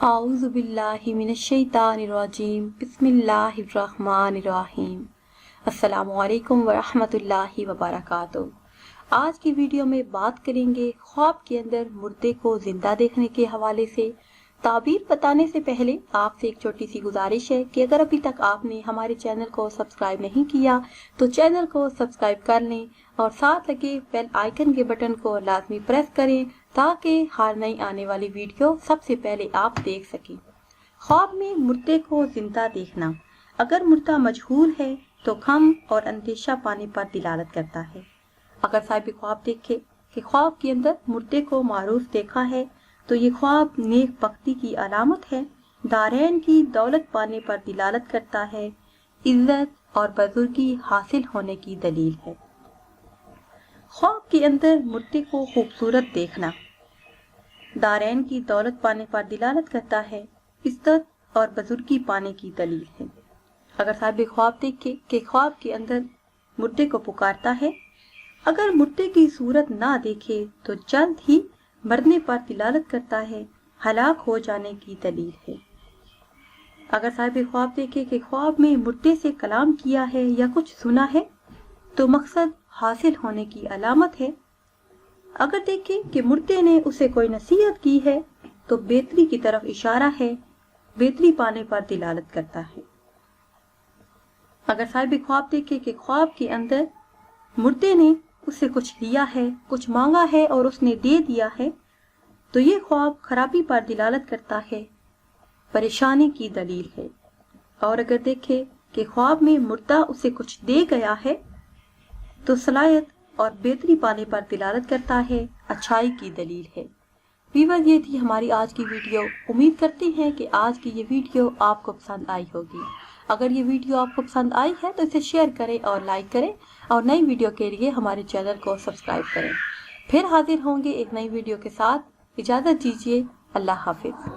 اعوذ باللہ من الشیطان الرجیم بسم اللہ الرحمن الرحیم۔ السلام علیکم ورحمۃ اللہ وبرکاتہ۔ آج کی ویڈیو میں بات کریں گے خواب کے اندر مردے کو زندہ دیکھنے کے حوالے سے۔ تعبیر بتانے سے پہلے آپ سے ایک چھوٹی سی گزارش ہے کہ اگر ابھی تک آپ نے ہمارے چینل کو سبسکرائب نہیں کیا تو چینل کو سبسکرائب کر لیں اور ساتھ لگے بیل آئیکن کے بٹن کو لازمی پریس کریں تاکہ ہر نئی آنے والی ویڈیو سب سے پہلے آپ دیکھ سکیں۔ خواب میں مردے کو زندہ دیکھنا اگر مردہ مجہول ہے تو غم اور اندیشہ پانے پر دلالت کرتا ہے۔ اگر صاحب خواب دیکھے کہ خواب کے اندر مردے کو معروف دیکھا ہے تو یہ خواب نیک بختی کی علامت ہے، دارین کی دولت پانے پر دلالت کرتا ہے، عزت اور بزرگی حاصل ہونے کی دلیل ہے۔ خواب کے اندر مردے کو خوبصورت دیکھنا دارین کی دولت پانے پر دلالت کرتا ہے، عزت اور بزرگی پانے کی دلیل ہے۔ اگر صاحب خواب دیکھے کہ خواب کے اندر مردے کو پکارتا ہے، اگر مردے کی صورت نہ دیکھے تو جلد ہی مرنے پر دلالت کرتا ہے، ہلاک ہو جانے کی دلیل ہے۔ اگر صاحب خواب دیکھے کہ خواب میں مردے سے کلام کیا ہے یا کچھ سنا ہے تو مقصد حاصل ہونے کی علامت ہے۔ اگر دیکھے کہ مردے نے اسے کوئی نصیحت کی ہے تو بہتری کی طرف اشارہ ہے، بہتری پانے پر دلالت کرتا ہے۔ اگر صاحب خواب دیکھے کہ خواب کے اندر مردے نے اسے کچھ لیا ہے، کچھ مانگا ہے اور اس نے دے دیا ہے تو یہ خواب خرابی پر دلالت کرتا ہے، پریشانی کی دلیل ہے۔ اور اگر دیکھے کہ خواب میں مردہ اسے کچھ دے گیا ہے تو صلاحیت اور بہتری پانے پر دلالت کرتا ہے، اچھائی کی دلیل ہے۔ ویورز، یہ تھی ہماری آج کی ویڈیو۔ امید کرتے ہیں کہ آج کی یہ ویڈیو آپ کو پسند آئی ہوگی۔ اگر یہ ویڈیو آپ کو پسند آئی ہے تو اسے شیئر کریں اور لائک کریں اور نئی ویڈیو کے لیے ہمارے چینل کو سبسکرائب کریں۔ پھر حاضر ہوں گے ایک نئی ویڈیو کے ساتھ۔ اجازت دیجیے، اللہ حافظ۔